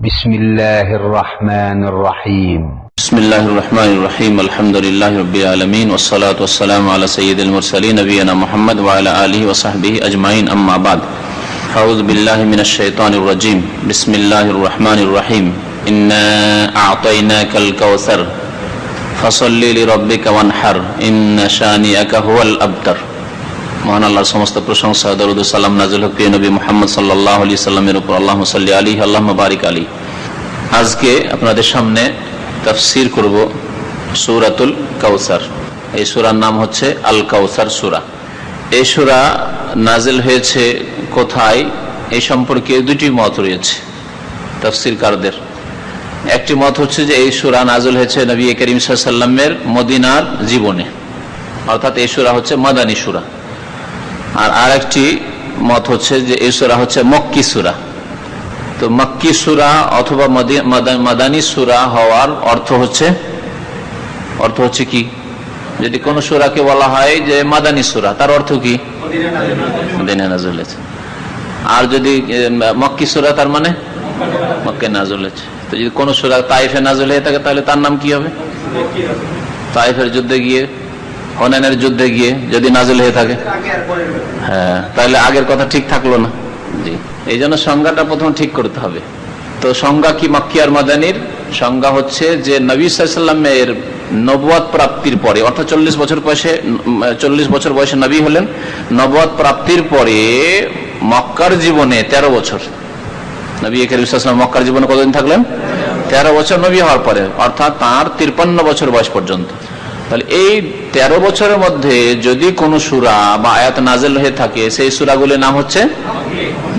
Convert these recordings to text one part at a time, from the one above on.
বিসমিল্লাহির রহমানির রহিম। বিসমিল্লাহির রহমানির রহিম। আলহামদুলিল্লাহি রাব্বিল আলামিন ওয়াসসালাতু ওয়াসসালামু আলা সাইয়্যিদিল মুরসালিন নবিয়িনা মুহাম্মদ ওয়া আলা আলিহি ওয়া সাহবিহি আজমাইন, আম্মা বাদ। আউযু বিল্লাহি মিনাশ শাইতানির রাজীম। বিসমিল্লাহির রহমানির রহিম। ইন্না আ'তাইনাকাল কাউসার ফাসাল্লি লিরাব্বিকা ওয়ানহার ইন্না শানিআকা হুয়াল আবতার। মহান আল্লাহর সমস্ত প্রশংসা, দরুদ ও সালাম নাযিল হোক প্রিয় নবী মুহাম্মদ সাল্লাল্লাহু আলাইহি সাল্লামের উপর। আল্লাহুম্মা সাল্লি আলাইহি আল্লাহুম্মা বারিক আলাইহি। আজকে আপনাদের সামনে তাফসীর করব সূরাতুল কাউসার। এই সূরার নাম হচ্ছে আল কাউসার সূরা। এই সূরা নাজিল হয়েছে কোথায়, এই সম্পর্কে দুটি মত রয়েছে তাফসীরকারদের। একটি মত হচ্ছে যে এই সূরা নাজিল হয়েছে নবী করিম সাল্লাল্লাহু আলাইহি সাল্লামের মদিনার জীবনে, অর্থাৎ এই সূরা হচ্ছে মাদানী সূরা। আর আরেকটি মত হচ্ছে যে এই সূরা হচ্ছে মক্কি সূরা। তো মক্কি সূরা অথবা মাদানী সূরা হওয়ার অর্থ হচ্ছে কি, যদি কোন সূরাকে বলা হয় যে মাদানী সূরা, তার অর্থ কি মদিনায় নাযিল হয়েছে। আর যদি মক্কি সূরা, তার মানে মক্কায় নাযিল হয়েছে। তো যদি কোন সূরা তাইফে নাযিল হয়ে থাকে, তাহলে তার নাম কি হবে? তাইফের যুদ্ধে গিয়ে, হুনাইনের যুদ্ধে গিয়ে যদি নাযিল হয়ে থাকে, হ্যাঁ, তাহলে আগের কথা ঠিক থাকলো না। জি, এই জন্য সংজ্ঞাটা প্রথম ঠিক করতে হবে। তো সংজ্ঞা কি মক্কি আর মাদানীর? সংজ্ঞা হচ্ছে যে নবী সাল্লাল্লাহু আলাইহি ওয়াসাল্লামের নবুয়ত প্রাপ্তির পরে, অর্থাৎ 40 বছর বয়সে নবী হলেন। নবুয়ত প্রাপ্তির পরে মক্কার জীবনে 13 বছর, নবী করিম সাল্লাল্লাহু আলাইহি ওয়াসাল্লাম মক্কার জীবনে কতদিন থাকলেন? 13 বছর নবী হওয়ার পরে, অর্থাৎ তার 53 বছর বয়স পর্যন্ত। তাহলে এই 13 বছরের মধ্যে যদি কোন সূরা বা আয়াত নাজিল হয়ে থাকে, সেই সূরাগুলির নাম হচ্ছে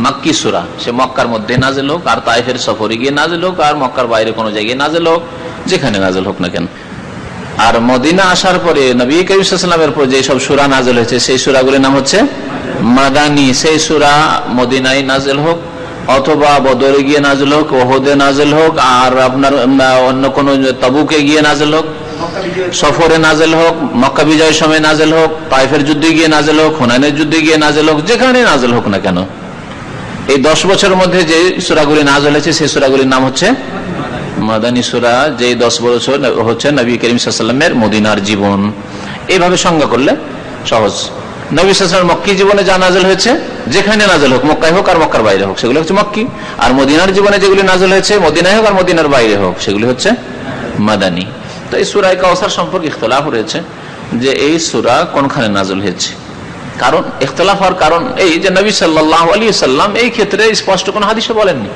মক্কি সূরা। সে মক্কার মধ্যে নাজিল হোক, আর তাইফের সফরে গিয়ে নাজিল হোক, আর মক্কার বাইরে কোনো জায়গায় নাজিল হোক, যেখানে নাজিল হোক না কেন। আর মদিনা আসার পরে নবী করিম সাল্লাল্লাহু আলাইহি ওয়াসাল্লামের পর যে সব সূরা নাজিল হয়েছে, সেই সূরাগুলির নাম হচ্ছে মাদানী। সেই সূরা মদিনায় নাজিল হোক, অথবা বদরে গিয়ে নাজিল হোক, ওহদে নাজিল হোক, আর আপনার অন্য কোনো তাবুকে গিয়ে নাজিল হোক, সফরে নাজিল হোক, মক্কা বিজয়ের সময় নাজিল হোক, তাইফের যুদ্ধে গিয়ে নাজিল হোক, হুনাইনের যুদ্ধে গিয়ে নাজিল হোক, যেখানে নাজিল হোক না কেন, এই 10 বছরের মধ্যে যে সূরাগুলি নাজিল হয়েছে, সেই সূরাগুলির নাম হচ্ছে মাদানী সূরা। যে 10 বছর হচ্ছে নবী করিম সাল্লাল্লাহু আলাইহি ওয়াসাল্লামের মদিনার জীবন। এইভাবে সংজ্ঞা করলে সহজ। নবী সাল্লাল্লাহু আলাইহি ওয়াসাল্লামের মক্কি জীবনে যা নাজিল হয়েছে, যেখানে নাজিল হোক, মক্কায় হোক আর মক্কার বাইরে হোক, সেগুলো হচ্ছে মক্কি। আর মদিনার জীবনে যেগুলি নাজিল হয়েছে, মদিনায় হোক আর মদিনার বাইরে হোক, সেগুলি হচ্ছে মাদানী। তো এই সূরা কাউসার সম্পর্কে ইখতিলাফ রয়েছে যে এই সূরা কোনখানে নাযিল হয়েছে। কারণ ইখতিলাফ হওয়ার কারণ এই যে নবী সাল্লাল্লাহু আলাইহি ওয়াসাল্লাম এই ক্ষেত্রে স্পষ্ট কোন হাদিসে বলেননি,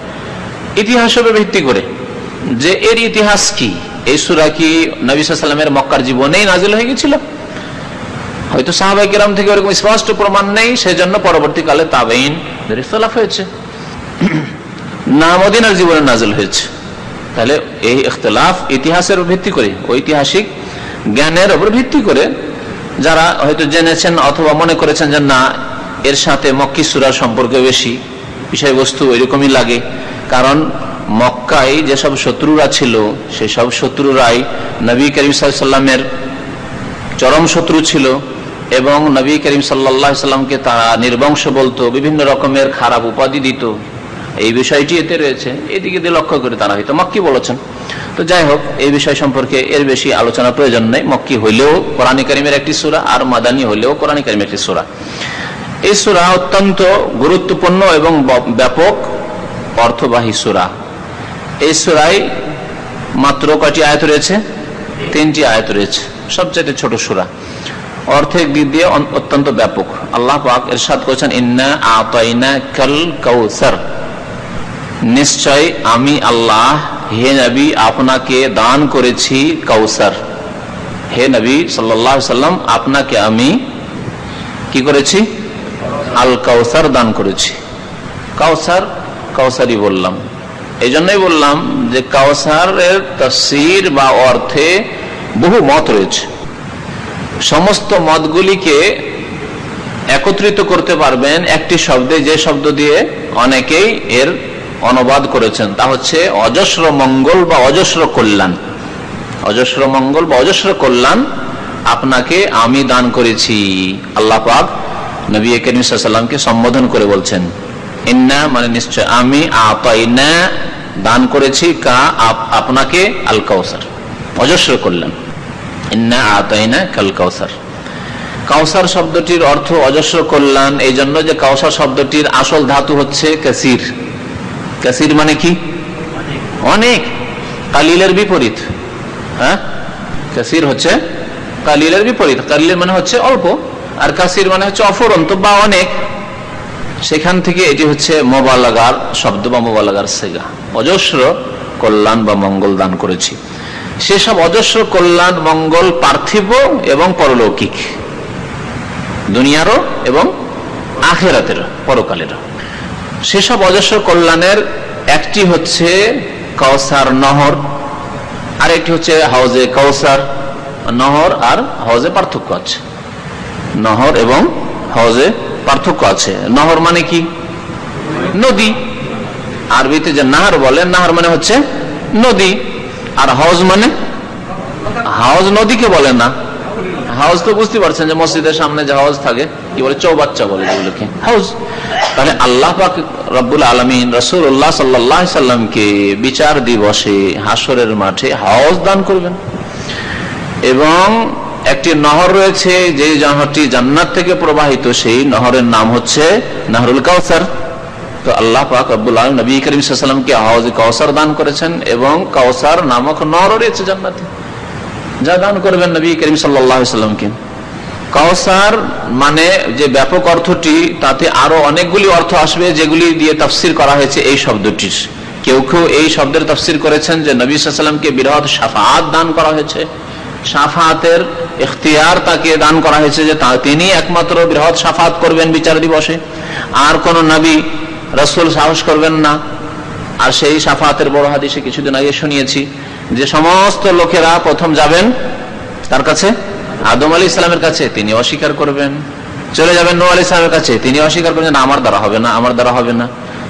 ইতিহাসের ভিত্তি করে যে এর ইতিহাস কি। এই সূরা কি নবী সাল্লাল্লাহু আলাইহি ওয়াসাল্লামের মক্কার জীবনেই নাযিল হয়ে গিয়েছিল? হয়তো সাহাবায়ে কেরাম থেকে এরকম স্পষ্ট প্রমাণ নেই, সেজন্য পরবর্তীকালে তাবেঈনদের ইখতিলাফ হয়েছে। না মদিনার জীবনে নাযিল হয়েছে। তাহলে এই ইখতিলাফ ইতিহাসের ভিত্তি করে, ঐতিহাসিক জ্ঞানের উপর ভিত্তি করে যারা হয়তো জেনেছেন অথবা মনে করেছেন যে না, এর সাথে মক্কি সূরার সম্পর্ক বেশি, বিষয়বস্তু এরকমই লাগে। কারণ মক্কায় যেসব শত্রুরা ছিল, সেসব শত্রুরাই নবী করিম সাল্লাল্লাহু আলাইহি ওয়াসাল্লামের চরম শত্রু ছিল, এবং নবী করিম সাল্লাল্লাহু আলাইহি ওয়াসাল্লামকে তারা নির্বংশ বলতো, বিভিন্ন রকমের খারাপ উপাধি দিত। এই বিষয়টি এতে রয়েছে, এদিকে দিয়ে লক্ষ্য করে তারা হয়তো মক্কি বলেছেন। তো যাই হোক, এই বিষয় সম্পর্কে এর বেশি আলোচনার প্রয়োজন নেই। মক্কি হইলেও কোরআন কারীমের একটি সূরা, আর মাদানী হইলেও কোরআন কারীমের একটি সূরা। এই সূরা অত্যন্ত গুরুত্বপূর্ণ এবং ব্যাপক অর্থবাহী সূরা। এই সূরায় মাত্র কয়টি আয়াত রয়েছে? 3টি আয়াত রয়েছে, সবচেয়ে ছোট সূরা। অর্থের দিক দিয়ে অত্যন্ত ব্যাপক। আল্লাহ পাক ইরশাদ করেছেন, ইন্না আ'তাইনাকাল কাউসার, নিশ্চয় আমি আল্লাহ হে নবী আপনাকে দান করেছি কাউসার। হে নবী সাল্লাল্লাহু আলাইহি ওয়াসাল্লাম, আপনাকে আমি কি করেছি? আল কাউসার দান করেছি। কাউসার, কাউসারি বললাম, এই জন্যই বললাম যে কাউসারের তাফসীর বা অর্থে বহু মত রয়েছে। সমস্ত মতগুলিকে একত্রিত করতে পারবেন একটি শব্দে, যে শব্দ দিয়ে অনেকেই এর অনুবাদ করেছেন, তা হচ্ছে অজস্র মঙ্গল বা অজস্র কল্যাণ। অজস্র মঙ্গল বা অজস্র কল্যাণ আপনাকে আমি দান করেছি। আল্লাহ পাক নবী করিম সাল্লাল্লাহু আলাইহি ওয়াসাল্লামকে সম্বোধন করে বলছেন, ইন্না মানে নিশ্চয়, আমি আতাইনা দান করেছি আপনাকে আল কাউসার, অজস্র কল্যাণ। ইন্না আতাইনা কাল কাউসার। কাউসার শব্দটির অর্থ অজস্র কল্যাণ, এই জন্য যে কাউসার শব্দটির আসল ধাতু হচ্ছে কাসির। কাসির মানে কি? অনেক। কালিলের বিপরীত। হ্যাঁ, কাসির হচ্ছে কালিলের বিপরীত। কালিল মানে হচ্ছে অল্প, আর কাসির মানে হচ্ছে অফুরন্ত বা অনেক। সেখান থেকে এটি হচ্ছে মোবালাগার শব্দ বা মোবালাগার সেগা। অজস্র কল্যাণ বা মঙ্গল দান করেছি। সেসব অজস্র কল্যাণ মঙ্গল পার্থিব এবং পরলৌকিক, দুনিয়ারও এবং আখিরাতের, পরকালের। সেসব অজস্র কল্যাণের একটি হচ্ছে কাউসার নহর, আর একটি হচ্ছে হাউজে কাউসার। নহর আর হাউজে পার্থক্য আছে, নহর এবং হাউজে পার্থক্য আছে। নহর মানে কি? নদী। আরবিতে যে নাহার বলে, নাহার মানে হচ্ছে নদী। আর হাউজ মানে, হাউজ নদীকে বলে না। হাউজ তো বুঝতে পারছেন যে মসজিদের সামনে যে হাউজ থাকে, কি বলে, চৌবাচ্চা বলে যেগুলোকে, হাউজ। তাহলে আল্লাহ পাক রব্বুল আলামিন রাসূলুল্লাহ সাল্লাল্লাহু আলাইহি সাল্লামকে বিচার দিবসে হাসরের মাঠে হাউজ দান করবেন। এবং একটি নহর রয়েছে, যে নহরটি জান্নাত থেকে প্রবাহিত, সেই নহরের নাম হচ্ছে নাহরুল কাউসার। তো আল্লাহ পাক রব্বুল আলামিন নবী করিম সাল্লাল্লাহু আলাইহি সাল্লামকে হাউজে কাউসার দান করেছেন, এবং কাউসার নামক নহর রয়েছে জান্নাতে, যা দান করবেন নবী করিম সাল্লাল্লাহু আলাইহি সাল্লামকে। কাউসার মানে যে ব্যাপক অর্থটি, তাতে আরো অনেকগুলি অর্থ আসবে, যেগুলি দিয়ে তাফসির করা হয়েছে এই শব্দটির। কেউ কেউ এই শব্দের তাফসির করেছেন যে নবী সাল্লাল্লাহু আলাইহি সাল্লামকে বিরাট শাফাআত দান করা হয়েছে, শাফাআতের ইখতিয়ার তাকে দান করা হয়েছে, যে তিনি একমাত্র বৃহৎ শাফাআত করবেন বিচার দিবসে, আর কোন নবী রাসূল সাহস করবেন না। আর সেই শাফাআতের বড় হাদিসে কিছুদিন আগে শুনিয়েছি যে সমস্ত লোকেরা প্রথম যাবেন তার কাছে, আদম আলাইহিস সালামের কাছে, তিনি অস্বীকার করবেন। চলে যাবেন নূহ আলাইহিস সালামের কাছে, তিনি অস্বীকার করবেন, আমার দ্বারা হবে না, আমার দ্বারা হবে না।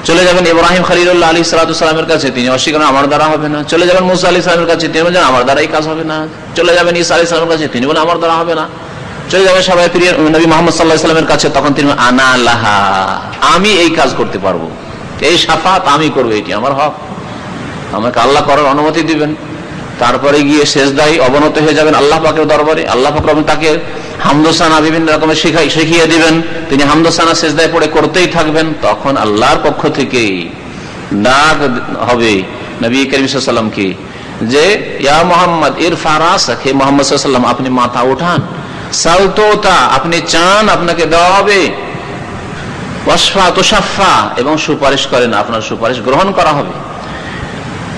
চলে যাবেন ইব্রাহিম খলিলুল্লাহ আলাইহিস সালামের কাছে, তিনি অস্বীকার, আমার দ্বারা হবে না। চলে যাবেন মুসা আলাইহিস সালামের কাছে, তিনি বলেন আমার দ্বারা এই কাজ হবে না। চলে যাবেন ঈসা আলাইহিস সালামের কাছে, তিনি বলেন আমার দ্বারা হবে না। চলে যাবেন সবাই প্রিয় নবী মুহাম্মদ সাল্লাল্লাহু আলাইহি সাল্লামের কাছে, তখন তিনি আনা লাহা, আমি এই কাজ করতে পারবো, এই শাফাআত আমি করবো, এটি আমার হক, আমাকে আল্লাহ করার অনুমতি দিবেন। তারপরে গিয়ে সেজদায় অবনত হয়ে যাবেন আল্লাহ পাকের দরবারে। আল্লাহ পাক তাকে হামদোসানা বিভিন্ন রকমের শিখিয়ে দিবেন, তিনি হামদোসানা সেজদায় পড়ে করতেই থাকবেন। তখন আল্লাহর পক্ষ থেকে ডাক হবে নবী করিম সাল্লাল্লাহু আলাইহি সাল্লামকে, যে ইয়া মুহাম্মদ ইরফা রাসাক, হে মুহাম্মদ সাল্লাল্লাহু আলাইহি সাল্লাম আপনি মাথা উঠান, সালতোতা আপনি চান আপনাকে দেওয়া হবে, ওয়াসফা তুশাফা এবং সুপারিশ করেন, আপনার সুপারিশ গ্রহণ করা হবে।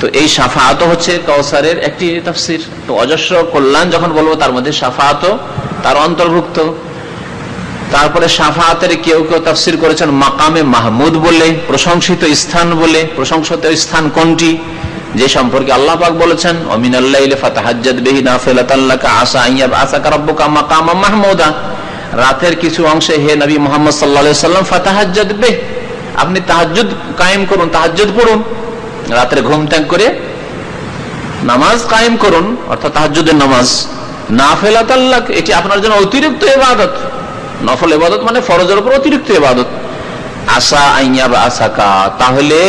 তো এই শাফাআত হচ্ছে কাউসারের একটি তাফসীর। তো অজস্র কল্যাণ যখন বলবো, তার মধ্যে শাফাআত তার অন্তর্ভুক্ত। তারপরে শাফাআতের কেউ কেউ তাফসীর করেছেন মাকামে মাহমুদ বলে, প্রশংসিত স্থান বলে। প্রশংসিত স্থান কোনটি? যে সম্পর্কে আল্লাহ পাক বলেছেন ওয়ামিনাল লাইলি ফাতাহাজ্জাদ বিহি নাফিলাতান লাকা আসা আন ইয়াবআসাকা রাব্বুকা মাকামান মাহমুদা। রাতের কিছু অংশে হে নবী মুহাম্মদ সাল্লাল্লাহু আলাইহি সাল্লাম ফাতাহাজ্জাদ বিহি, আপনি তাহাজ্জুদ কায়েম করুন, তাহাজ্জুদ পড়ুন, রাতে ঘুম ত্যাগ করে নামাজ কায়েম করুন, অর্থাৎ তাহাজ্জুদের নামাজ। নাফিলাতান লাক, এটি আপনার জন্য অতিরিক্ত ইবাদত। নফল ইবাদত মানে ফরজের উপর অতিরিক্ত ইবাদত। আসা আন ইয়াবআসাকা, তাহলে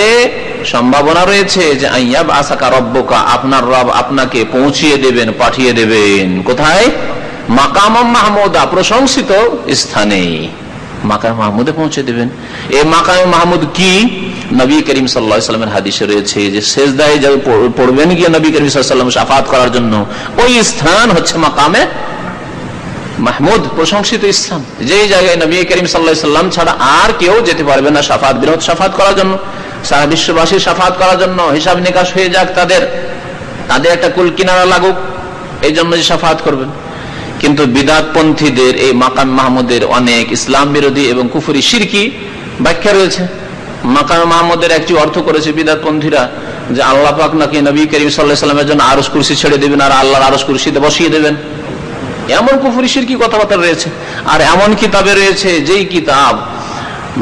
সম্ভাবনা রয়েছে যে আন ইয়াবআসাকা রাব্বুকা, আপনার রব আপনাকে পৌঁছিয়ে দেবেন, পাঠিয়ে দেবেন। কোথায়? মাকামাম মাহমুদা, প্রশংসিত স্থানে, মাকাম মাহমুদে পৌঁছে দেবেন। এই মাকাম মাহমুদ কি? নবী করিম সাল্লাল্লাহু আলাইহি সাল্লামের হাদিসে রয়েছে যে সেজদায় যখন পড়বেন গিয়ে নবী করিম সাল্লাল্লাহু আলাইহি সাল্লাম শাফাআত করার জন্য, ওই স্থান হচ্ছে মাকামে মাহমুদ, প্রশংসিত স্থান। যেই জায়গায় নবী করিম সাল্লাল্লাহু আলাইহি সাল্লাম ছাড়া আর কেউ যেতে পারবে না শাফাআত, বৃহৎ শাফাআত করার জন্য, সারা বিশ্ববাসীর শাফাআত করার জন্য। হিসাব নিকাশ হয়ে যাক, তাদের একটা কুল কিনারা লাগুক, এই জন্য যে শাফাআত করবেন। কিন্তু বিদআতপন্থীদের এই মাকাম মাহমুদের অনেক ইসলাম বিরোধী এবং কুফরি শিরকি ব্যাখ্যা রয়েছে। মাকাম মাহমুদের একটি অর্থ করেছে বিদআতপন্থীরা যে আল্লাহ পাক নাকি নবী করিম সাল্লাল্লাহু আলাইহি সাল্লামের জন্য আরশ কুরসি ছেড়ে দিবেন, আর আল্লাহর আরশ কুরসিতে বসিয়ে দেবেন। এমন কুফরি শিরকি কথাবার্তা রয়েছে। আর এমন কিতাবে রয়েছে, যেই কিতাব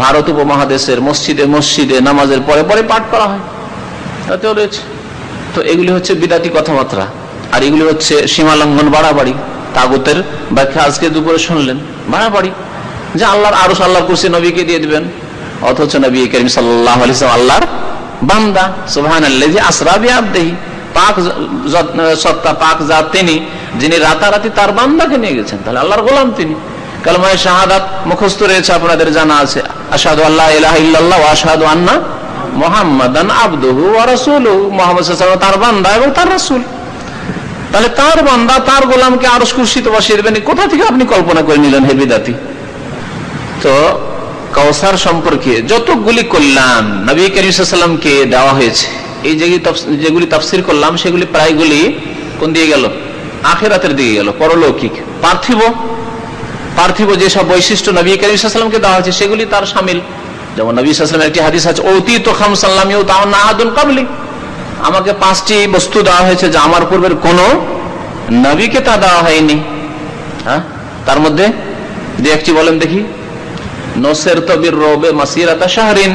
ভারত উপমহাদেশের মসজিদে মসজিদে নামাজের পরে পরে পাঠ করা হয়, তাতেও রয়েছে। তো এগুলি হচ্ছে বিদাতি কথাবার্তা, আর এগুলি হচ্ছে সীমালঙ্ঘন, বাড়াবাড়ি। তাগুতের ব্যাখ্যা আজকে দুপুরে শুনলেন, বাড়াবাড়ি, যে আল্লাহর আরশ, আল্লাহর কুরসি নবীকে দিয়ে দিবেন, অথচ নবী করিম সাল্লাল্লাহু আলাইহি ওয়াসাল্লাম আল্লাহর বান্দা, সুবহানাল্লাযী আসরা বিআবদিহি, পাক সত্তা, পাক জাত তিনি, যিনি রাতারাতি তার বান্দাকে নিয়ে গেছেন। তাহলে আল্লাহর গোলাম তিনি। কালেমায়ে শাহাদাত মুখস্থ রয়েছে, আপনাদের জানা আছে, আশহাদু আল্লা ইলাহা ইল্লাল্লাহ ওয়া আশহাদু আন্না মুহাম্মাদান আবদুহু ওয়া রাসূলুহু, মুহাম্মদ সাল্লাল্লাহু আলাইহি ওয়াসাল্লাম তার বান্দা এবং তার রাসূল। তাহলে তার বান্দা তার গোলামকে আরশ কুরসিতে বসিয়ে দেবেন, কোথা থেকে আপনি কল্পনা করে নিলেন হে বিদাতি? তো কাউসার সম্পর্কে যতগুলি কল্যাণ নবী করিম সাল্লাল্লাহু আলাইহি ওয়াসাল্লামকে দেওয়া হয়েছে, এই যেগুলি তাফসীর করলাম সেগুলি প্রায়গুলি কোন দিকে গেল? আখিরাতের দিকে গেল, পরলৌকিক। পার্থিব যেসব বৈশিষ্ট্য নবী করিম সাল্লাল্লাহু আলাইহি ওয়াসাল্লামকে দেওয়া হয়েছে সেগুলি তার শামিল। যেমন নবী সাল্লাল্লাহু আলাইহি ওয়াসাল্লামের একটি হাদিস আছে, ওতীতু খামসান লাম ইউতাউনা আহাদুন ক্বাবলি, আমাকে 5টি বস্তু দেওয়া হয়েছে যা আমার পূর্বের কোন নবীকে তা দেওয়া হয়নি। হ্যাঁ, তার মধ্যে যে একটি বলেন দেখি। নসিরতু বির-রুবে মাসিরাতা শাহরিন,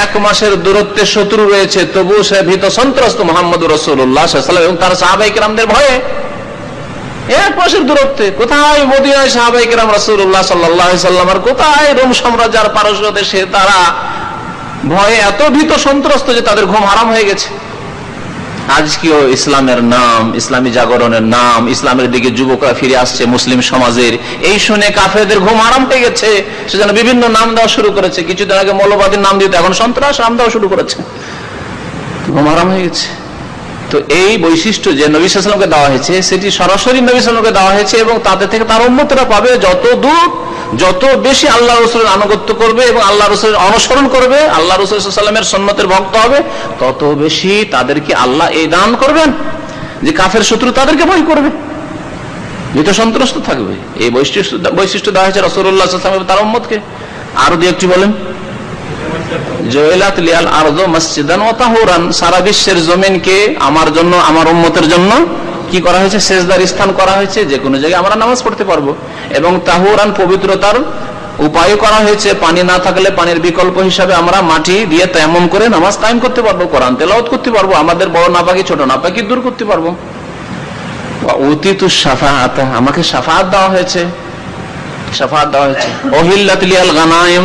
1 মাসের দূরত্বে শত্রু রয়েছে, তবু সে ভীত সন্ত্রস্ত মুহাম্মদুর রাসূলুল্লাহ সাল্লাল্লাহু আলাইহি ওয়াসাল্লাম এবং তার সাহাবায়ে কেরামদের ভয়ে। 1 মাসের দূরত্বে, কোথায় মদিনায় সাহাবায়ে কেরাম রাসূলুল্লাহ সাল্লাল্লাহু আলাইহি ওয়াসাল্লাম, আর কোথায় রোম সাম্রাজ্য আর পারস্য দেশে, তারা ভয়ে এত ভীত সন্ত্রস্ত যে তাদের ঘুম হারাম হয়ে গেছে। আজকেও ইসলামের নাম, ইসলামী জাগরণের নাম, ইসলামের দিকে যুবকরা ফিরে আসছে মুসলিম সমাজের, এই শুনে কাফেরদের ঘুম হারাম হয়ে গেছে। সেজন্য বিভিন্ন নাম দেওয়া শুরু করেছে। কিছুদিন আগে মৌলবাদীর নাম দিতে, এখন সন্ত্রাস নাম দেওয়া শুরু করেছে। ঘুম হারাম হয়ে গেছে। তো এই বৈশিষ্ট্য যে নবী সাল্লাল্লাহু আলাইহি ওয়াসাল্লামকে দেওয়া হয়েছে, সেটি সরাসরি নবী সাল্লাল্লাহু আলাইহি ওয়াসাল্লামকে দেওয়া হয়েছে এবং তাতে থেকে তার উম্মতরা পাবে যত বেশি আল্লাহ রাসূলের আনুগত্য করবে এবং আল্লাহ রাসূলের অনুসরণ করবে, আল্লাহ রাসূল সাল্লাল্লাহু আলাইহি ওয়াসাল্লামের সুন্নতের ভক্ত হবে, তত বেশি তাদেরকে আল্লাহ এই দান করবেন যে কাফের শত্রু তাদেরকে ভয় করবে, ভীত সন্ত্রস্ত থাকবে। এই বৈশিষ্ট্য দেওয়া হয়েছে রাসূলুল্লাহ সাল্লাল্লাহু আলাইহি ওয়াসাল্লাম তার উম্মতকে। আরো দুই একটি বলেন। জুইলাত লিয়াল আরদু মাসজিদান ওয়া তাহুরান, সারা বিশ্বের জমিনকে আমার জন্য, আমার উম্মতের জন্য কি করা হয়েছে? সেজদার স্থান করা হয়েছে, যে কোনো জায়গায় আমরা নামাজ পড়তে পারবো। এবং তাহুরান, পবিত্রতার উপায় করা হয়েছে, পানি না থাকলে পানির বিকল্প হিসাবে আমরা মাটি দিয়ে তায়াম্মুম করে নামাজ কায়েম করতে পারবো, কোরআন তেলাওয়াত করতে পারবো, আমাদের বড় নাপাকি ছোট নাপাকি দূর করতে পারবো। উতিতু শাফাআত, আমাকে শাফাআত দেওয়া হয়েছে, শাফাআত দেওয়া হয়েছে। ওহিল্লাত লিয়াল গানাইম,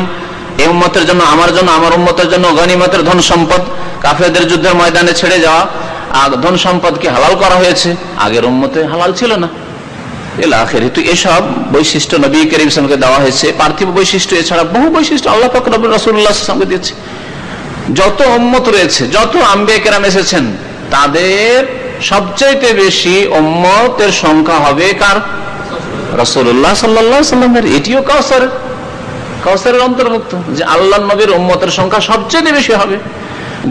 এই উম্মতের জন্য, আমার জন্য, আমার উম্মতের জন্য গনিমতের ধন সম্পদ, কাফেরদের যুদ্ধের ময়দানে ছেড়ে যাওয়া ধন সম্পদকে হালাল করা হয়েছে, আগের উম্মতে হালাল ছিল না। ইলা আখিরি। তো এসব বৈশিষ্ট্য নবী করিম সাল্লাল্লাহু আলাইহি ওয়াসাল্লামকে দেওয়া হয়েছে। পার্থিব বৈশিষ্ট্য এছাড়া বহু বৈশিষ্ট্য আল্লাহ পাক রাসূলুল্লাহ সাল্লাল্লাহু আলাইহি ওয়াসাল্লামকে দিয়েছে। যত উম্মত রয়েছে, যত আম্বিয়া কেরাম এসেছেন, তাদের সবচাইতে বেশি উম্মতের সংখ্যা হবে কার? রাসূলুল্লাহ সাল্লাল্লাহু আলাইহি ওয়াসাল্লামের। এটিও কাউসারের অন্তর্ভুক্ত, যে আল্লাহর নবীর উম্মতের সংখ্যা সবচেয়ে বেশি হবে।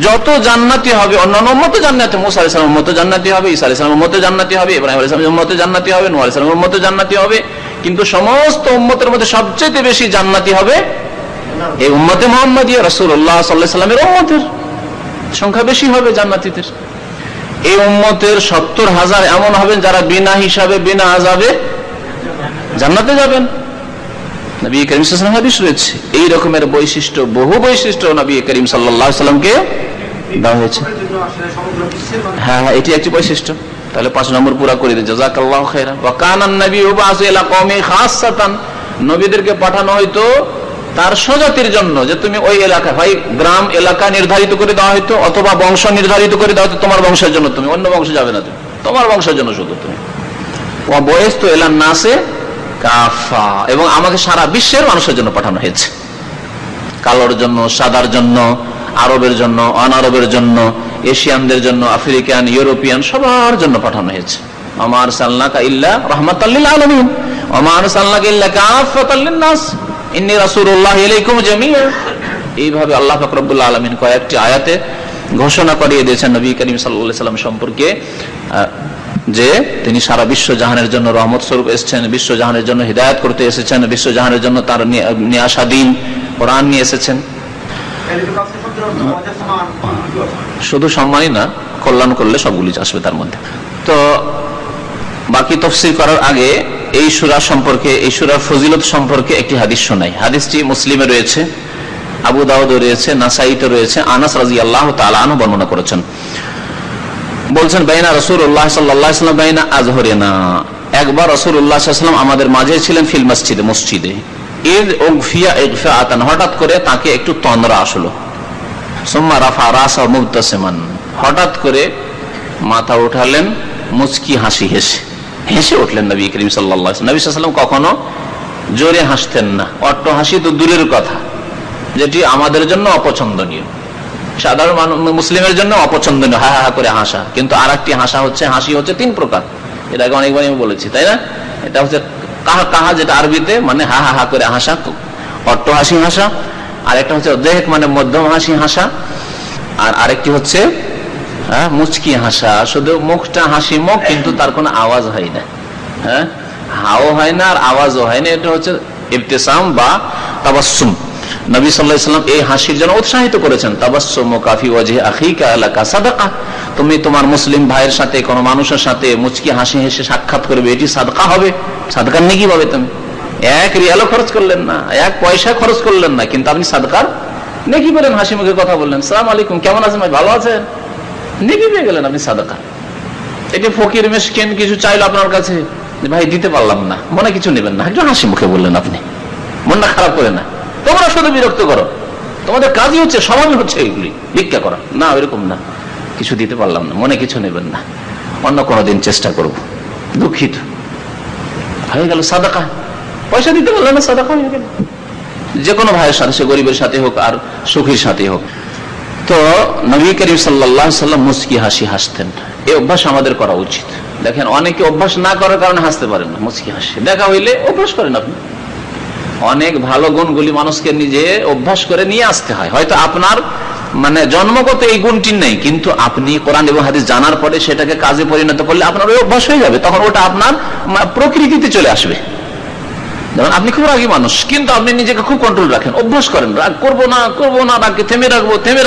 যত জান্নাতি হবে, অন্যান্য উম্মত জান্নাতি, মুসা আলাইহিস সালামের উম্মত জান্নাতি হবে, ঈসা আলাইহিস সালামের উম্মত জান্নাতি হবে, ইব্রাহিম আলাইহিস সালামের উম্মত জান্নাতি হবে, নূহ আলাইহিস সালামের উম্মত জান্নাতি হবে, কিন্তু সমস্ত উম্মতের মধ্যে সবচেয়ে বেশি জান্নাতি হবে এই উম্মতে মুহাম্মাদিয়া, রাসূলুল্লাহ সাল্লাল্লাহু আলাইহি ওয়াসাল্লামের উম্মতের সংখ্যা বেশি হবে জান্নাতীদের। এই উম্মতের 70,000 এমন হবেন যারা বিনা হিসাবে, বিনা আযাবে জান্নাতে যাবেন। নবী করিম সাল্লাল্লাহু আলাইহি ওয়াসাল্লাম হাদিস রয়েছে। এই রকমের বৈশিষ্ট্য, বহু বৈশিষ্ট্য নবী করিম সাল্লাল্লাহু আলাইহি ওয়াসাল্লামকে দেওয়া হয়েছে। হ্যাঁ, এটি একটি বৈশিষ্ট্য। তাহলে 5 নম্বর পুরা করে দিন। জাযাকাল্লাহু খাইরান। ওয়া কানান নাবিয়্যু ইউবআসু ইলা কওমি খাসসাতান, নবীদেরকে পাঠানো হয়তো তার স্বজাতির জন্য, যে তুমি ওই এলাকা, ভাই গ্রাম এলাকা নির্ধারিত করে দেওয়া হয়তো, অথবা বংশ নির্ধারিত করে দেওয়া হয়তো, তোমার বংশের জন্য, তুমি অন্য বংশে যাবে না, তুমি তোমার বংশের জন্য শুধু তুমি। ওয়া বুইসতু ইলান নাসি কাফা, এবং আমাকে সারা বিশ্বের মানুষের জন্য পাঠানো হয়েছে, কালোর জন্য, সাদার জন্য, আরবের জন্য, অনারবের জন্য, এশিয়ানদের জন্য, আফ্রিকান, ইউরোপিয়ান, সবার জন্য পাঠানো হয়েছে। আমা আরসালনাকা ইল্লা রাহমাতাল লিল আলামিন ওয়া মা আরসালনাকা ইল্লা কাফাতাল লিন নাস ইন্নী রাসূলুল্লাহি ইলাইকুম জামিআ। এইভাবে আল্লাহ পাক রব্বুল আলামিন কয়েকটি আয়াতে ঘোষণা করিয়ে দিয়েছেন নবী করিম সাল্লাল্লাহু আলাইহি ওয়াসাল্লাম সম্পর্কে, যে তিনি সারা বিশ্ব জাহানের জন্য রহমত স্বরূপ এসেছেন, বিশ্ব জাহানের জন্য হিদায়াত করতে এসেছেন, বিশ্ব জাহানের জন্য তার নিয়ে আসা দিন কোরআন নিয়ে এসেছেন। শুধু সম্মানই না, কল্যাণ করলে সবগুলি আসবে তার মধ্যে। তো বাকি তাফসীর করার আগে এই সূরা সম্পর্কে, এই সূরার ফজিলত সম্পর্কে একটি হাদিস শোনাই। হাদিসটি মুসলিমে রয়েছে, আবু দাউদে রয়েছে, নাসাইতে রয়েছে। আনাস রাদিয়াল্লাহু তাআলা আনহু বর্ণনা করেছেন, বলছেন বাইনা রাসূলুল্লাহ সাল্লাল্লাহু আলাইহি ওয়াসাল্লাম বাইনা আযহরিনা, একবার রাসূলুল্লাহ সাল্লাল্লাহু আলাইহি ওয়াসাল্লাম আমাদের মাঝে ছিলেন, ফিল মসজিদে, মসজিদে। ইদ উগফিয়া ইগফাআতান, হঠাৎ করে তাকে একটু তন্দ্রা আসলো। সুম্মা রাফা রাসা মুবতাসিমান, হঠাৎ করে মাথা উঠালেন মুচকি হাসি হেসে উঠলেন নবী করিম সাল্লাল্লাহু আলাইহি ওয়াসাল্লাম। নবী সাল্লাল্লাহু আলাইহি ওয়াসাল্লাম কখনো জোরে হাসতেন না, অট্ট হাসি তো দূরের কথা, যেটি আমাদের জন্য অপছন্দনীয়, সাধারণ মুসলিমের জন্য অপছন্দনীয় হা হা করে হাসা। কিন্তু আর একটি হাসি হচ্ছে 3 প্রকার, এটা আগে অনেকবার আমি বলেছি, তাই না? এটা হচ্ছে কাহা কাহা, যেটা আরবিতে মানে হা হা করে হাসা, অট্ট হাসি হাসা। আর একটা হচ্ছে দেহেক মানে মধ্যম হাসি হাসা। আর আরেকটি হচ্ছে মুচকি হাসা, শুধু মুখটা হাসি মুখ, কিন্তু তার কোনো আওয়াজ হয় না, হাও হয় না আর আওয়াজও হয় না। এটা হচ্ছে ইবতিসাম বা তাবাসসুম। নবী সাল্লাল্লাহু আলাইহি ওয়াসাল্লাম এই হাসির জন্য উৎসাহিত করেছেন, তাবাসসুমুকা ফি ওয়াজহি আখিকা লাকা সাদাকা, তুমি তোমার মুসলিম ভাইয়ের সাথে কোন মানুষের সাথে মুচকি হাসি হেসে সাক্ষাৎ করবে, এটি সাদকা হবে, সাদকার নেকি পাবে। তুমি 1 রিয়ালও খরচ করলেন না, 1 পয়সা খরচ করলেন না, কিন্তু আপনি সাদকার নেকি পেলেন। হাসি মুখে কথা বললেন, সালাম আলাইকুম, কেমন আছেন ভাই, ভালো আছেন, নেকি পেয়ে গেলেন আপনি সাদকা। এটি ফকির মিসকিন কিছু চাইলো আপনার কাছে, ভাই দিতে পারলাম না, মনে কিছু নেবেন না, একটু হাসি মুখে বললেন, আপনি মনটা খারাপ করে না। তোমরা শুধু বিরক্ত করো, তোমাদের কাজই হচ্ছে স্বভাবই হচ্ছে এগুলি ভিক্ষা করা, না এরকম না, কিছু দিতে পারলাম না, মনে কিছু নেবেন না, অন্য কোনোদিন চেষ্টা করব, দুঃখিত। হয়ে গেল সাদাকা, পয়সা দিতে পারলেন না, সাদাকা হয়ে গেল। যে কোনো ভাইয়ের সাথে, সে গরিবের সাথে হোক আর সুখীর সাথে হোক। তো নবী করিম সাল্লাল্লাহু আলাইহি ওয়াসাল্লাম মুচকি হাসি হাসতেন, এই অভ্যাস আমাদের করা উচিত। দেখেন অনেকে অভ্যাস না করার কারণে হাসতে পারেন না, মুচকি হাসি দেখা হইলে অভ্যাস করেন আপনি। অনেক ভালো গুণগুলি মানুষকে নিজে অভ্যাস করে নিয়ে আসতে হয়। হয়তো আপনার মানে জন্মগত এই গুণটি নেই, কিন্তু আপনি কোরআন এবং হাদিস জানার পরে সেটাকে কাজে পরিণত করলে আপনার ওই অভ্যাস হয়ে যাবে, তখন ওটা আপনার প্রকৃতিতে চলে আসবে। যেমন আপনি খুব রাগী মানুষ, কিন্তু আপনি নিজেকে খুব কন্ট্রোল রাখেন, অভ্যাস করেন, রাগ করবো না, রাগকে থেমে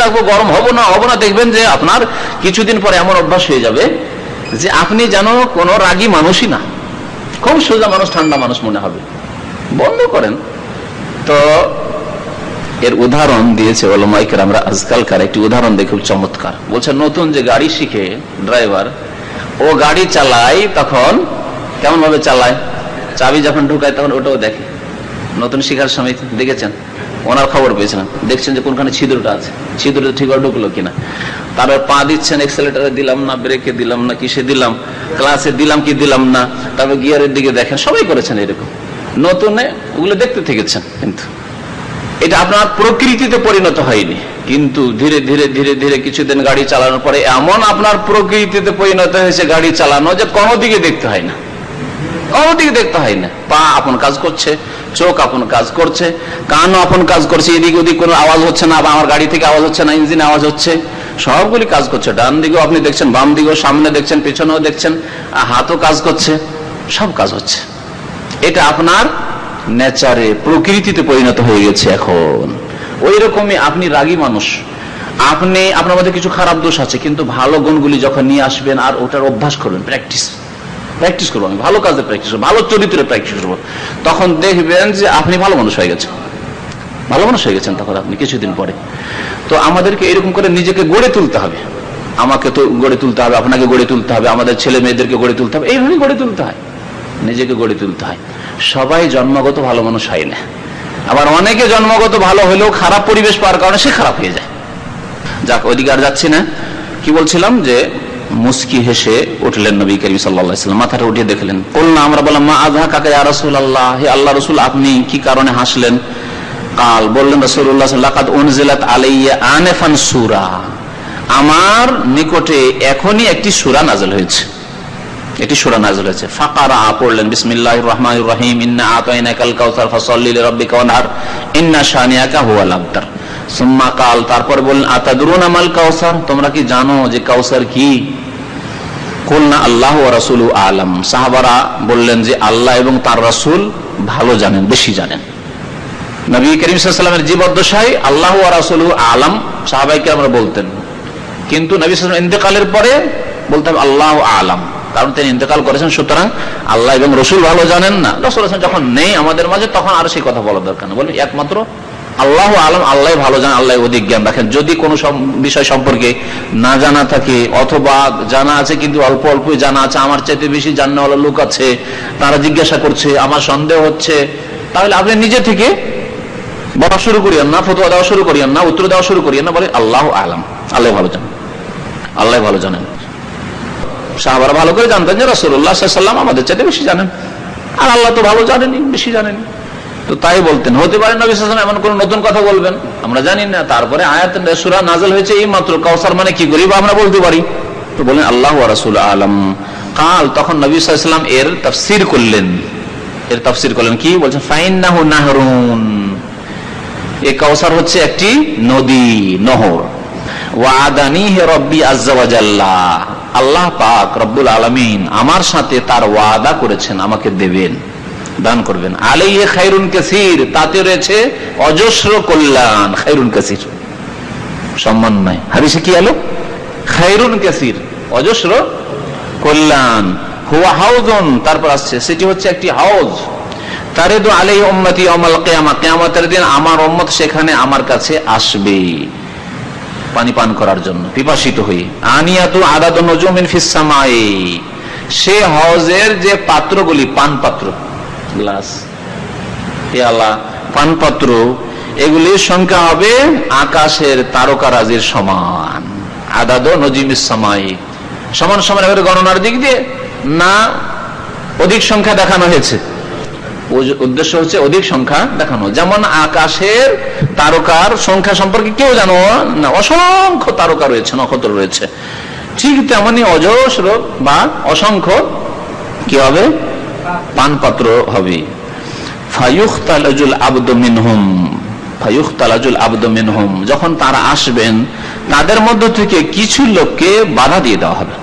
রাখবো, গরম হবো না, দেখবেন যে আপনার কিছুদিন পরে এমন অভ্যাস হয়ে যাবে যে আপনি যেন কোনো রাগী মানুষই না, খুব সোজা মানুষ, ঠান্ডা মানুষ মনে হবে। বন্ধ করেন। তো এর উদাহরণ দিয়েছে ওলামায়ে কেরামরা, আজকালকার একটি উদাহরণ দেখে খুব চমৎকার। বলছে নতুন যে গাড়ি শিখে ড্রাইভার, ও গাড়ি চালায় তখন কেমন ভাবে চালায়, চাবি যখন ঢুকায় তখন ওটাও দেখে। নতুন শিখার সময় দেখেছেন, ওনার খবর পেয়েছিলাম, দেখছেন যে কোনখানে ছিদ্রটা আছে, ছিদ্রটা ঠিক ঢুকলো কিনা, তারপর পা দিচ্ছেন, এক্সেলেটারে দিলাম না, ব্রেকে দিলাম না, কিসে দিলাম, ক্লাসে দিলাম কি দিলাম না, তারপর গিয়ারের দিকে দেখেন, সবাই করেছেন এরকম, নতুনে ওগুলো দেখতে থেকেছেন। কিন্তু এটা আপনার প্রকৃতিতে পরিণত হয়নি, কিন্তু ধীরে ধীরে ধীরে ধীরে কিছুদিন গাড়ি চালানোর পরে এমন আপনার প্রকৃতিতে পরিণত হয়েছে গাড়ি চালানো যে কোনো দিকে দেখতে হয় না, পা আপন কাজ করছে, চোখ আপন কাজ করছে, কানও আপন কাজ করছে, এদিক ওদিক কোনো আওয়াজ হচ্ছে না, বা আমার গাড়ি থেকে আওয়াজ হচ্ছে না, ইঞ্জিন আওয়াজ হচ্ছে, সবগুলি কাজ করছে। ডান দিকেও আপনি দেখছেন, বাম দিকেও, সামনে দেখছেন, পেছনেও দেখছেন, হাতও কাজ করছে, সব কাজ হচ্ছে। এটা আপনার নেচারে, প্রকৃতিতে পরিণত হয়ে গেছে। এখন ওই রকমই আপনি রাগী মানুষ, আপনি আপনার মধ্যে কিছু খারাপ দোষ আছে, কিন্তু ভালো গুণগুলি যখন নিয়ে আসবেন আর ওটার অভ্যাস করবেন, প্র্যাকটিস করবো, আমি ভালো কাজে প্র্যাকটিস করবো, ভালো চরিত্রে প্র্যাকটিস করবো, তখন দেখবেন যে আপনি ভালো মানুষ হয়ে গেছেন তখন আপনি কিছুদিন পরে। তো আমাদেরকে এরকম করে নিজেকে গড়ে তুলতে হবে, আমাকে তো গড়ে তুলতে হবে, আপনাকে গড়ে তুলতে হবে, আমাদের ছেলে মেয়েদেরকে গড়ে তুলতে হবে, এইভাবে গড়ে তুলতে হয়, নিজেকে গড়ে তুলতে হয়। সবাই জন্মগত ভালো মানুষ হয় না, আবার অনেকে জন্মগত ভালো হলেও খারাপ পরিবেশ পাওয়ার কারণে সে খারাপ হয়ে যায়। যাক, ওইদিকে আর যাচ্ছি না। কি বলছিলাম, যে মুস্কি হেসে উঠলেন নবী করিম সাল্লাল্লাহু আলাইহি ওয়াসাল্লাম, মাথাটা উঠিয়ে দেখলেন। বললাম, আমরা বললাম, মা আযহাকাকা ইয়া রাসূলুল্লাহ, হে আল্লাহ রাসূল, আপনি কি কারণে হাসলেন? কাল, বললেন রাসূলুল্লাহ, লাকাদ উনজিলাত আলাইয়া আনাফান সূরা, আমার নিকটে এখনই একটি সূরা নাযিল হয়েছে, ফাকারা, পড়লেন, বিসমিল্লাহির রহমানির রহিম, ইন্না আতাইনাকাল কাউসার ফাসাল্লি লিরাব্বিকা ওয়ানহার, ইন্না শানিয়াকা হুয়াল আবতার। সুম্মা কাল, তারপর বললেন, আতাদরুনা মাল কাউসার, তোমরা কি জানো যে কাউসার কি? কুলনা আল্লাহু ওয়া রাসূলুহু আ'লাম, সাহাবারা বললেন যে আল্লাহ এবং তার রাসূল ভালো জানেন, বেশি জানেন। নবী করিম সাল্লাল্লাহু আলাইহি ওয়াসাল্লামের জীবদ্দশায় আল্লাহু ওয়া রাসূলুহু আ'লাম সাহাবায়ে কেরামরা বলতেন, কিন্তু নবী সাল্লাল্লাহু আলাইহি ওয়াসাল্লাম ইন্তেকালের পরে বলতে হবে আল্লাহু আ'লাম, কারণ তিনি ইন্তেকাল করেছেন, সুতরাং আল্লাহ এবং রাসূল ভালো জানেন না। রাসূল যখন নেই আমাদের মাঝে, তখন আর সেই কথা বলার দরকার নেই, বলেন একমাত্র আল্লাহ আলম, আল্লাহ ভালো জানেন, আল্লাহ অধিক জ্ঞান রাখেন। যদি কোনো বিষয় সম্পর্কে না জানা থাকে, অথবা জানা আছে কিন্তু অল্প অল্প জানা আছে, আমার চাইতে বেশি জানাওয়ালা লোক আছে, তারা জিজ্ঞাসা করছে, আমার সন্দেহ হচ্ছে, তাহলে আপনি নিজে থেকে বলা শুরু করিয়েন না, ফতোয়া দেওয়া শুরু করিয়েন না, উত্তর দেওয়া শুরু করিয়েন না, বলে আল্লাহু আ'লাম, আল্লাহ ভালো জানেন, আল্লাহ ভালো জানেন। সাহাবারা ভালো করে জানতেন যে রাসূলুল্লাহ সাল্লাল্লাহু আলাইহি ওয়াসাল্লাম আমাদের চাইতে বেশি জানেন, আর আল্লাহ তো ভালো জানেনি, বেশি জানেনি। তো তাই বলতেন, হতে পারে নবী সাল্লাল্লাহু আলাইহি ওয়াসাল্লাম এমন কোন নতুন কথা বলবেন, আমরা জানি না। তারপরে আয়াত সূরা নাযিল হয়েছে এই মাত্র, কাউসার মানে কি করি বা আমরা বলতে পারি। তো বলেন আল্লাহু ওয়া রাসূলুহু আ'লাম। কাল তখন নবী সাল্লাল্লাহু আলাইহি ওয়াসাল্লাম এর তাফসীর করলেন, এর তাফসীর করলেন কি বলছেন, ফাইন্নাহু নাহরুন, এই কাউসার হচ্ছে একটি নদী, নহর। ওয়াদানিহি রাব্বি আযজা ওয়া জাল্লা, আল্লাহ পাক রব্বুল আলামিন আমার সাথে তার ওয়াদা করেছেন আমাকে দেবেন, দান করবেন। আলাইহি খায়রুন কাসীর, তাতে রয়েছে অজস্র কল্যাণ। খায়রুন কাসীর সম্মান নাই, হাদিসে কি এলো, খায়রুন কাসীর, অজস্র কল্যাণ। হুয়া হাউজুন, তারপর আসছে সেটি হচ্ছে একটি হাউজ। তারিদু আলাইহি উম্মতি ইয়াউমাল কিয়ামা, কিয়ামতের দিন আমার উম্মত সেখানে আমার কাছে আসবে পানি পান করার জন্য, পিপাসিত হয়ে। আনিয়াতু আদাদু নুজুমিন ফিস সামাই, সে হাউজের যে পাত্রগুলি, পান পাত্র, গ্লাস, পেয়ালা, পান পাত্র, এগুলির সংখ্যা হবে আকাশের তারকারাজির সমান। আদাদু নুজুমিস সামাই, সমান সমান এবারে গণনার দিক দিয়ে না অধিক সংখ্যা দেখানো হয়েছে, উদ্দেশ্য হচ্ছে অধিক সংখ্যা দেখানো। যেমন আকাশের তারকার সংখ্যা সম্পর্কে কেউ জানো না, অসংখ্য তারকা রয়েছে, নক্ষত্র রয়েছে, ঠিক তেমনি অজস্র বা অসংখ্য কি হবে, পানপাত্র হবে। ফায়ুখতালাজুল আবদু মিনহুম, ফায়ুখতালাজুল আবদু মিনহুম, যখন তারা আসবেন তাদের মধ্য থেকে কিছু লোককে বাধা দিয়ে দেওয়া হবে।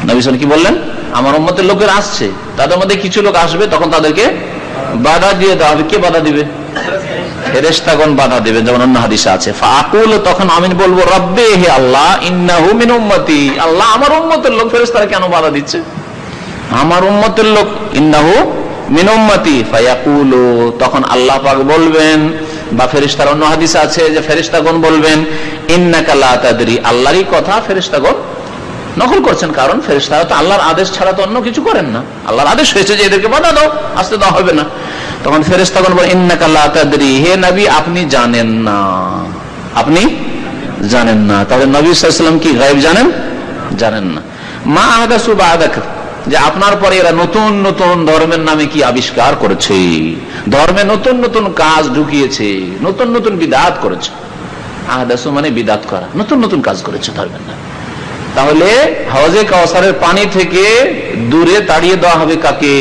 নবী সাল্লাল্লাহু আলাইহি ওয়াসাল্লাম কি বললেন, আমার উম্মতের লোকের আসছে, তাদের মধ্যে কিছু লোক আসবে, তখন তাদেরকে বাধা দিয়ে দেওয়া হবে। কে বাধা দিবে? ফেরেশতাগণ বাধা দিবে, যেমন অন্য হাদিসে আছে। ফাআকুল, তখন আমি বলবো, রব্বে, হে আল্লাহ, ইন্নাহু মিন উম্মতি, আল্লাহ আমার উম্মতের লোক, ফেরেশতারা কেন বাধা দিচ্ছে? আমার উম্মতের লোক, ইন্নাহু মিন উম্মতি। ফায়াকুলু, তখন আল্লাহ পাক বলবেন, বা ফেরেশতারা, অন্য হাদিসে আছে যে ফেরেশতাগণ বলবেন, ইন্নাকা লা তাদরি, আল্লাহরই কথা ফেরেশতাগণ নকল করছেন, কারণ ফেরেশতারা তো আল্লাহর আদেশ ছাড়া তো অন্য কিছু করেন না। আল্লাহর আদেশ হয়েছে যে এদেরকে বাধা দাও, আসতে দেওয়া হবে না। তখন ফেরেশতাগণ বলেন, ইন্নাকা লা তাদরি, হে নবী আপনি জানেন না, আপনি জানেন না। তাহলে নবী সাল্লাল্লাহু আলাইহি ওয়াসাল্লাম কি গায়ব জানেন? জানেন না। মা আহদাসু বা'দাক, যে আপনার পরে এরা নতুন নতুন ধর্মের নামে কি আবিষ্কার করেছে, ধর্মে নতুন নতুন কাজ ঢুকিয়েছে, নতুন নতুন বিদআত করেছে। আহদাসু মানে বিদআত করা, নতুন নতুন কাজ করেছে ধর্মের নামে। তাহলে হাউজে কাউসারের পানি থেকে দূরে তাড়িয়ে দেওয়া হবে কাকে?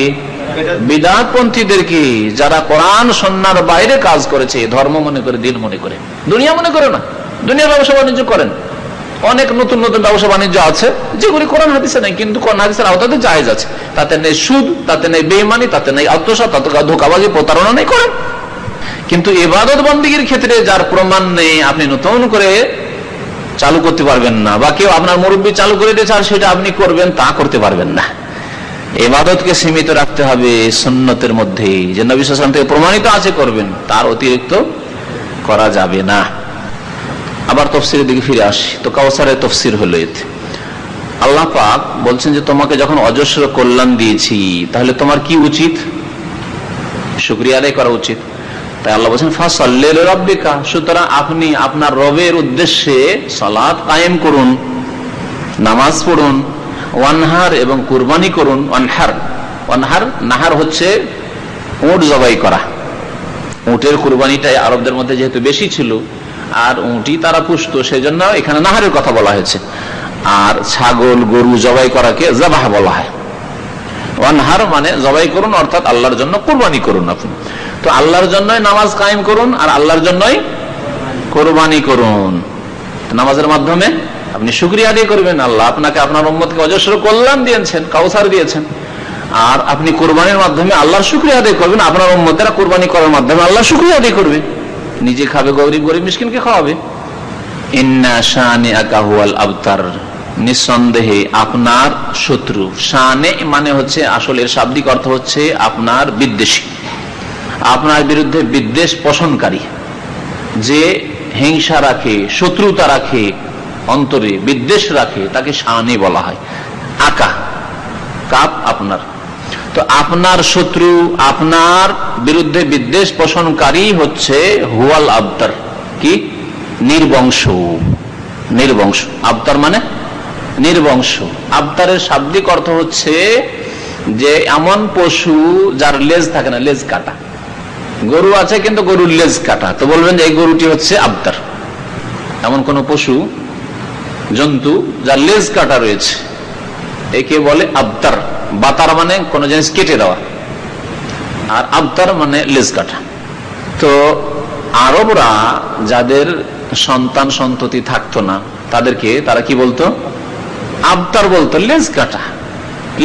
বিদআতপন্থীদেরকে, যারা কোরআন সুন্নাহর বাইরে কাজ করেছে, ধর্ম মনে করে, দিন মনে করে, দুনিয়া মনে করে না। দুনিয়ার ব্যবসা বাণিজ্য করেন, অনেক নতুন নতুন ব্যবসা বাণিজ্য আছে যেগুলি কোরআন হাদিসে নাই, কিন্তু কোরআন হাদিসের আওতাতে জায়েজ আছে। তাতে নেই সুদ, তাতে নেই বেঈমানি, তাতে নেই আত্মসাৎ, তাতে ধোঁকাবাজি, প্রতারণা নেই, করেন। কিন্তু ইবাদত বন্দেগীর ক্ষেত্রে যার প্রমাণ নেই, আপনি নতুন করে চালু করতে পারবেন না, বা কেউ আপনার মুরব্বী চালু করে দিয়েছে আর সেটা আপনি করবেন, তা করতে পারবেন না। ইবাদতকে সীমিত রাখতে হবে সুন্নতের মধ্যে, যে নবী সাল্লাল্লাহু আলাইহি ওয়াসাল্লাম থেকে প্রমাণিত আছে করবেন, তার অতিরিক্ত করা যাবে না। আবার তাফসীরের দিকে ফিরে আসি। তো কাউসারের তাফসীর হলো এতে, আল্লাহ পাক বলছেন যে তোমাকে যখন অজস্র কল্যাণ দিয়েছি, তাহলে তোমার কি উচিত? শুকরিয়া আদায় করা উচিত। তাই আল্লাহ বলছেন, ফাসাল্লি লিরাব্বিকা, সুতরাং আপনি আপনার রবের উদ্দেশ্যে সালাত কায়েম করুন, নামাজ পড়ুন, ওয়ানহার, এবং কুরবানি করুন। ওয়ানহার, ওয়ানহার, নাহার হচ্ছে উট জবাই করা। উটের কুরবানিটাই আরবদের মধ্যে যেহেতু বেশি ছিল, আর উঁটি তারা পুষতো, সেই জন্য এখানে নাহারের কথা বলা হয়েছে। আর ছাগল গরু জবাই করাকে জাবাহ বলা হয়। ওয়ানহার মানে জবাই করুন, অর্থাৎ আল্লাহর জন্য কুরবানি করুন আপনি। তো আল্লাহর জন্যই নামাজ কায়েম করুন, আর আল্লাহর জন্যই কুরবানি করুন। নামাজের মাধ্যমে আপনি শুকরিয়া আদায় করবেন, আল্লাহ আপনাকে, আপনার উম্মতকে অজস্র কল্যাণ দিয়েছেন, কাউসার দিয়েছেন। আর আপনি কুরবানির মাধ্যমে আল্লাহর শুকরিয়া আদায় করবেন, আপনার উম্মতেরা কুরবানি করার মাধ্যমে আল্লাহর শুকরিয়া আদায় করবে, নিজে খাবে, গরিব গরিব মিসকিনকে খাওয়াবে। ইন্না শানিআকা হুয়াল আবতার, নিঃসন্দেহে আপনার শত্রু। শানে মানে হচ্ছে, আসলে এর শাব্দিক অর্থ হচ্ছে আপনার বিদ্বেষী, আপনার বিরুদ্ধে বিদ্বেষ পোষণকারী, যে হিংসা রাখে, শত্রুতা রাখে, অন্তরে বিদ্বেষ রাখে, তাকে শানি বলা হয়। আকা, কাপ আপনার। তো আপনার শত্রু, আপনার বিরুদ্ধে বিদ্বেষ পোষণকারী হচ্ছে হুয়াল আবতার, কি নির্বংশ। নির্বংশ আবতার মানে নির্বংশ। আবতারের শাব্দিক অর্থ হচ্ছে যে এমন পশু যার লেজ থাকে না, লেজ কাটা। গরু আছে কিন্তু গরুর লেজ কাটা, তো বলবেন যে এই গরুটি হচ্ছে আবতার। এমন কোন পশু জন্তু যার লেজ কাটা রয়েছে একে বলে আবতার। বাতার মানে কোন জিনিস কেটে দেওয়া, আর আবতার মানে লেজ কাটা। তো আরবরা যাদের সন্তান সন্ততি থাকতো না তাদেরকে তারা কি বলতো? আবতার বলতো, লেজ কাটা।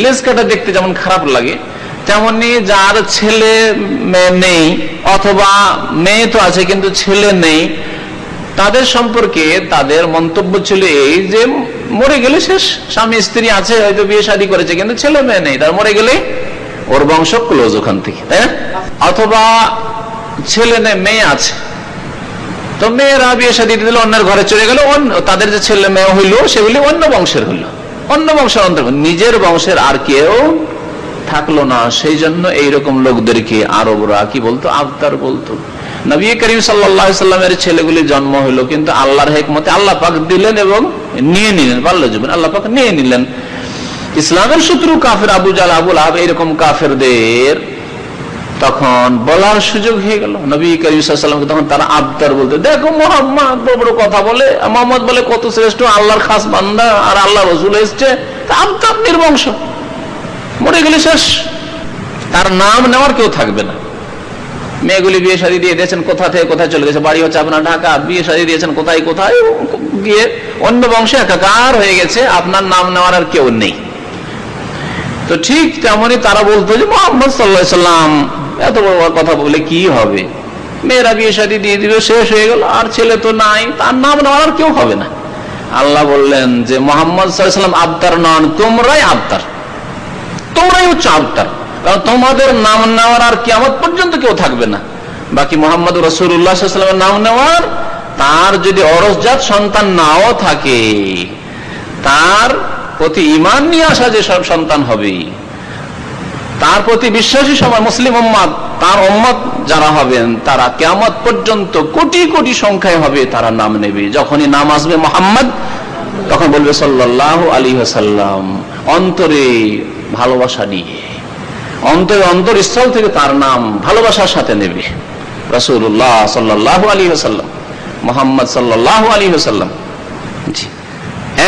লেজ কাটা দেখতে যেমন খারাপ লাগে, তেমনি যার ছেলে মেয়ে নেই অথবা মেয়ে তো আছে কিন্তু ছেলে নেই, তাদের সম্পর্কে তাদের মন্তব্য ছিল এই যে মরে গেলে শেষ। স্বামী স্ত্রী আছে, হয়তো বিয়ে শাদী করেছে কিন্তু ছেলে মেয়ে নেই, তার মরে গেলে ওর বংশ ক্লোজ ওখান থেকে, তাই না? অথবা ছেলে নেই মেয়ে আছে, তো মেয়েরা বিয়ে শাদী দিল, অন্যের ঘরে চলে গেল, তাদের যে ছেলে মেয়ে হইলো সেগুলি অন্য বংশের হইলো, অন্য বংশের অন্তর্গত, নিজের বংশের আর কেউ থাকলো না। সেই জন্য এইরকম লোকদেরকে আরবরা কি বলতো? আবতার বলতো। নবী করিম সাল্লাল্লাহু আলাইহি সাল্লামের ছেলেগুলি জন্ম হলো, কিন্তু আল্লাহর হিকমতে আল্লাহ পাক দিলেন এবং নিয়ে নিলেন, বাল্যজীবন আল্লাহ পাক নিয়ে নিলেন। ইসলামের শত্রু কাফের আবু জাহল, আবু লাহাব, এরকম কাফেরদের তখন বলার সুযোগ হয়ে গেল নবী করিম সাল্লাল্লাহু আলাইহি সাল্লামকে, তখন তারা আবতার বলতে। দেখো মুহাম্মদ বড় বড় কথা বলে, মুহাম্মদ বলে কত শ্রেষ্ঠ, আল্লাহর খাস বান্দা, আর আল্লাহ রাসূল এসেছে, আবতার নির্বংশ, মরে গেলে শেষ, তার নাম নেওয়ার কেউ থাকবে না। মেয়েগুলি বিয়ে শাদী দিয়ে দিয়েছেন, কোথা থেকে কোথায় চলে গেছে, বাড়ি হচ্ছে আপনার ঢাকা, বিয়ে শাদী দিয়েছেন কোথায় কোথায় গিয়ে অন্য বংশে একাকার হয়ে গেছে, আপনার নাম নেওয়ার আর কেউ নেই। তো ঠিক তেমনি তারা বলতো যে মুহাম্মদ সাল্লাল্লাহু আলাইহি সাল্লাম এত বড় কথা বলে কি হবে, মেয়েরা বিয়ে শাদী দিয়ে দিবে, শেষ হয়ে গেল, আর ছেলে তো নাই, তার নাম নেওয়ার আর কেউ হবে না। আল্লাহ বললেন যে মুহাম্মদ সাল্লাল্লাহু আলাইহি সাল্লাম আবতার নন, তোমরাই আবতার, তোমরাই হচ্ছে আবতার, কারণ তোমাদের নাম নেওয়ার আর কিয়ামত পর্যন্ত কেউ থাকবে না। বাকি মুহাম্মদ রাসূলুল্লাহ সাল্লাল্লাহু আলাইহি ওয়াসাল্লামের নাম নেওয়ার, তার যদি অরসজাত সন্তান নাও থাকে, তার প্রতি ঈমান নিয়ে আসা যে সব সন্তান হবে, তার প্রতি বিশ্বাসী সবাই মুসলিম উম্মাত, তার উম্মত যারা হবেন, তারা কিয়ামত পর্যন্ত কোটি কোটি সংখ্যায় হবে, তারা নাম নেবে। যখনই নাম আসবে মুহাম্মদ, তখন বলবে সাল্লাল্লাহু আলাইহি ওয়াসাল্লাম, অন্তরে ভালোবাসা নিয়ে, অন্তরস্থল থেকে তার নাম ভালোবাসার সাথে নেবে। রাসূলুল্লাহ সাল্লাল্লাহু আলাইহি ওয়াসাল্লাম, মুহাম্মদ সাল্লাল্লাহু আলাইহি ওয়াসাল্লাম।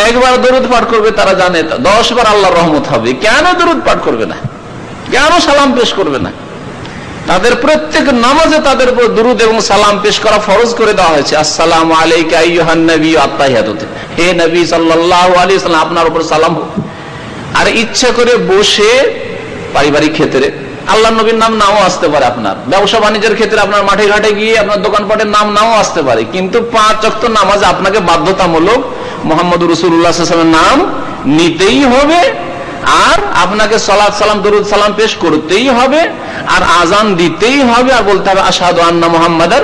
একবার দরুদ পাঠ করবে, তারা জানে 10 বার আল্লাহর রহমত হবে। কেন দরুদ পাঠ করবে না, কেন সালাম পেশ করবে না? তাদের প্রত্যেক নামাজে তাদের উপর দরুদ এবং সালাম পেশ করা ফরজ করে দেওয়া হয়েছে। আসসালামু আলাইকা আইয়ুহান নবী আত-তাহিয়াতুতে, হে নবী সাল্লাল্লাহু আলাইহি ওয়াসাল্লাম, আপনার উপর সালাম হোক। আর ইচ্ছা করে বসে পারিবারিক ক্ষেত্রে আল্লাহ নবীর নাম নাও আসতে পারে, আপনার ব্যবসা বাণিজ্যের ক্ষেত্রে আপনার মাঠে ঘাটে গিয়ে আপনার দোকানপাটের নাম নাও আসতে পারে, কিন্তু 5 ওয়াক্ত নামাজে আপনাকে বাধ্যতামূলক মুহাম্মদ রাসূলুল্লাহ সাল্লাল্লাহু আলাইহি ওয়াসাল্লাম নাম নিতেই হবে, আর আপনাকে সালাত সালাম দরুদ সালাম পেশ করতেই হবে, আর আজান দিতেই হবে, আর বলতে হবে আশহাদু আন্না মুহাম্মাদার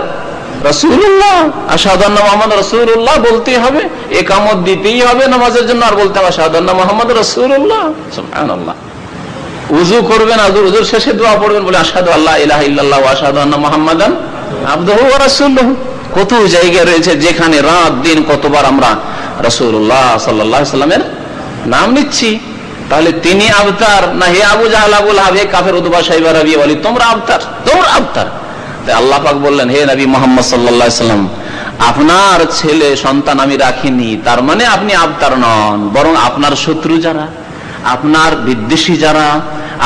রাসূলুল্লাহ, আশহাদু আন্না মুহাম্মাদার রাসূলুল্লাহ বলতেই হবে, ইকামত দিতেই হবে নামাজের জন্য, আর বলতে হবে আশহাদু আন্না মুহাম্মাদার রাসূলুল্লাহ। সুবহানাল্লাহ। ওযু করবেন, ওযুর শেষে দোয়া পড়বেন, বলে আশহাদু আল্লা ইলাহা ইল্লাল্লাহ ওয়া আশহাদু আন্না মুহাম্মাদান আবদুহু ওয়া রাসূলুহু। কত জায়গা রয়েছে যেখানে রাত দিন কতবার আমরা রাসূলুল্লাহ সাল্লাল্লাহু আলাইহি ওয়াসাল্লামের নাম নিচ্ছি। তাহলে তিনি আবতার না? হে আবু জাহল, আবু লাহাব, হে কাফের, উতবা, শাইবা, রাবিয়া বলি, তোমরা আবতার, তোমরা আবতার। তাই আল্লাহ পাক বললেন, হে নবী মুহাম্মদ সাল্লাল্লাহু আলাইহি ওয়াসাল্লাম, আপনার ছেলে সন্তান আমি রাখিনি, তার মানে আপনি আবতার নন, বরং আপনার শত্রু যারা, আপনার বিদ্বেষী যারা,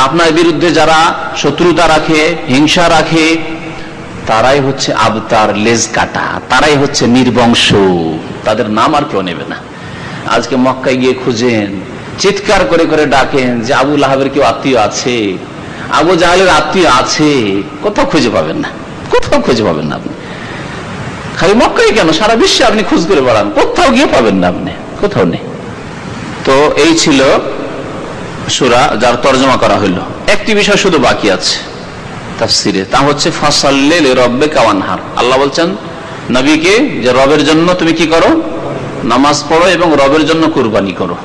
আপনার বিরুদ্ধে যারা শত্রুতা রাখে, হিংসা রাখে, তারাই হচ্ছে আবতার, লেজ কাটা, তারাই হচ্ছে নির্বংশ, তাদের নাম আর কেউ নেবে না। আজকে মক্কায় গিয়ে খুঁজেন, চিৎকার করে করে ডাকেন যে আবু লাহাবের কেউ আত্মীয় আছে, আবু জাহেলের আত্মীয় আছে, কোথাও খুঁজে পাবেন না, কোথাও খুঁজে পাবেন না আপনি। খালি মক্কায় কেন, সারা বিশ্বে আপনি খোঁজ করে বেড়ান, কোথাও গিয়ে পাবেন না আপনি, কোথাও নেই। তো এই ছিল সূরা, যার তরজমা করা হইল। একটি বিষয় শুধু বাকি আছে তাফসিরে, তা হচ্ছে ফাসাল্লি লিরাব্বিকা ওয়ানহার। আল্লাহ বলছেন নবীকে যে রবের জন্য তুমি কি করো, নামাজ পড়ো এবং রবের জন্য কুরবানি করো।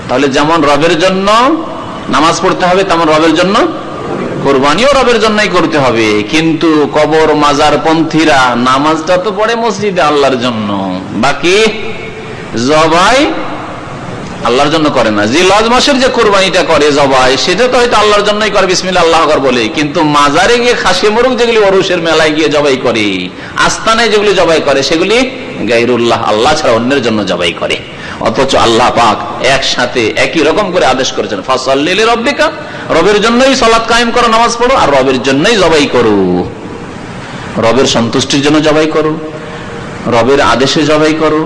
তাহলে যেমন রবের জন্য নামাজ পড়তে হবে, তেমন রবের জন্য কোরবানিও রবের জন্যই করতে হবে, কিন্তু কবর মাজার পন্থীরা নামাজটা তো পড়ে মসজিদে আল্লাহর জন্য, বাকি জবাই আল্লাহর জন্য করে না। জিলহজ মাসের যে কোরবানিটা করে জবাই, সেটা তো হয়তো আল্লাহর জন্যই করে বিসমিল্লাহ আল্লাহু আকবার বলে, কিন্তু মাজারে গিয়ে খাসি মোরগ যেগুলি ওরুসের মেলায় গিয়ে জবাই করে, আস্তানায় যেগুলি জবাই করে, সেগুলি গায়রুল্লাহ, আল্লাহ ছাড়া অন্যের জন্য জবাই করে। অথচ আল্লাহ পাক একসাথে একই রকম করে আদেশ করেছেন, ফাসাল্লি লিরাব্বিকা, রবের জন্যই সালাত কায়েম করো, নামাজ পড়ো, আর রবের জন্যই জবাই করো, রবের সন্তুষ্টির জন্য জবাই করো, রবের আদেশে জবাই করো।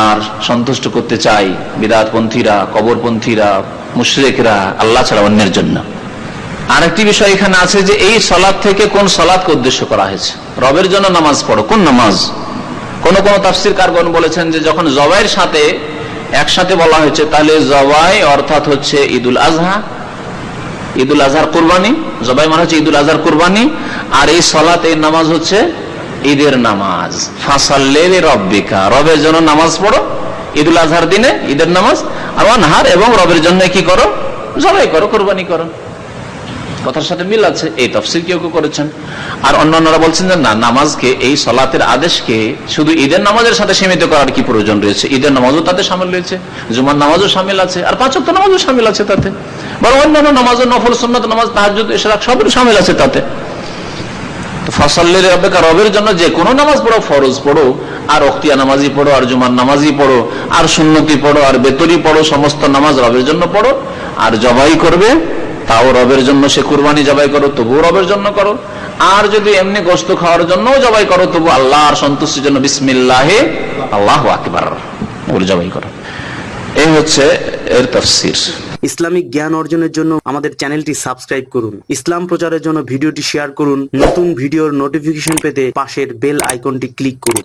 আর সন্তুষ্ট করতে চাই বিদআতপন্থীরা, কবরপন্থীরা, মুশরিকরা আল্লাহ ছাড়া অন্যের জন্য। আরেকটি বিষয় এখানে আছে যে এই সালাত থেকে কোন সালাতকে উদ্দেশ্য করা হয়েছে, রবের জন্য নামাজ পড়ো, কোন নামাজ? কোন কোন তাফসীরকারগণ বলেছেন যে যখন জবাইয়ের সাথে একসাথে বলা হয়েছে, তাহলে জবাই অর্থাৎ হচ্ছে ঈদুল আজহা, ঈদুল আজহার কুরবানি, জবাই মানে হচ্ছে ঈদুল আজহার কুরবানি, আর এই সালাত, এই নামাজ হচ্ছে ঈদের নামাজ। ফাসাল্লি লিরাব্বিকা, রবের জন্য নামাজ পড়ো ঈদুল আজহার দিনে, ঈদের নামাজ, আর ওয়ানহার, এবং রবের জন্য কি করো? জবাই করো, কুরবানি করো। কথার সাথে মিল আছে, এই তাফসীর কেউ কেউ করেছেন। আর অন্যান্যরা বলছেন যে না, নামাজকে, এই সালাতের আদেশকে শুধু ঈদের নামাজের সাথে সীমিত করার কি প্রয়োজন রয়েছে? ঈদের নামাজও তাতে শামিল রয়েছে, জুমার নামাজও শামিল আছে, আর 5 ওয়াক্ত নামাজও শামিল আছে তাতে, বরং অন্যান্য নামাজও, নফল সুন্নাত নামাজ, তাহাজ্জুদ, ইশরাক সবই শামিল আছে তাতে। ফাসাল্লি লিরাব্বিকা, রবের জন্য যে কোনো নামাজ পড়ো, ফরজ পড়ো, আর ওক্তিয়া নামাজি পড়ো, আর জুমার নামাজি পড়ো, আর সুন্নতি পড়ো, আর বেতরি পড়ো, সমস্ত নামাজ রবের জন্য পড়ো। আর জবাই করবে তাও রবের জন্য, সে কুরবানি জবাই করো তবুও রবের জন্য করো, আর যদি এমনি গোশত খাওয়ার জন্য জবাই করো তবু আল্লাহর সন্তুষ্টির জন্য বিসমিল্লাহে আল্লাহু আকবার বলে জবাই করো। এই হচ্ছে এর তাফসীর। ইসলামিক জ্ঞান অর্জনের জন্য আমাদের চ্যানেলটি সাবস্ক্রাইব করুন, ইসলাম প্রচারের জন্য ভিডিওটি শেয়ার করুন, নতুন ভিডিওর নোটিফিকেশন পেতে পাশের বেল আইকনটি ক্লিক করুন।